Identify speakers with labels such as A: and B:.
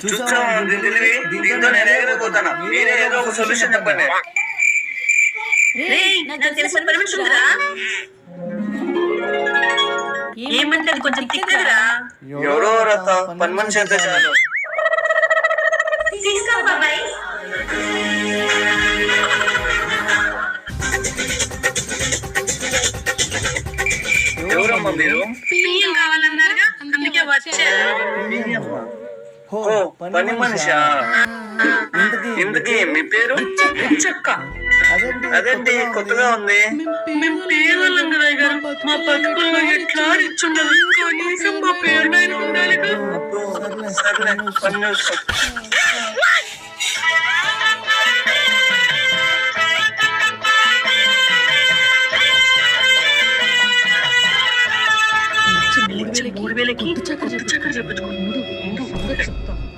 A: చూసావా దీని తెలివి? దీంతో నేను ఎగరైపోతాను. మీరే ఏదో ఒక సొల్యూషన్ చెప్పండి.
B: నాకు తెలిసిన పర్మిషన్ ఉందిరా. ఏమంటే అది కొంచెం తిక్కదిరా.
A: ఎవరో రత్త పని మనిషి అయితే చాలు.
B: తీసుకో బాబాయ్.
A: ఎవరమ్మా మీరు?
B: పియ్యం కావాలన్నారుగా, అందుకే వచ్చా.
A: ఓ పని మనిషా? ఇంతకీ మీ పేరు?
B: చక్క.
A: అదేంటి కొత్తగా ఉంది?
B: మేము పేదవాళ్ళం కదా గారు, మా బతుకుల్లో ఎట్లా ఇచ్చుండదు. కనీసం మా పేరు మీద ఉండాలిగా.
A: సర్లే పని చూసుకో.
B: మూడు వేలకి చక్కర చెప్పించుకో.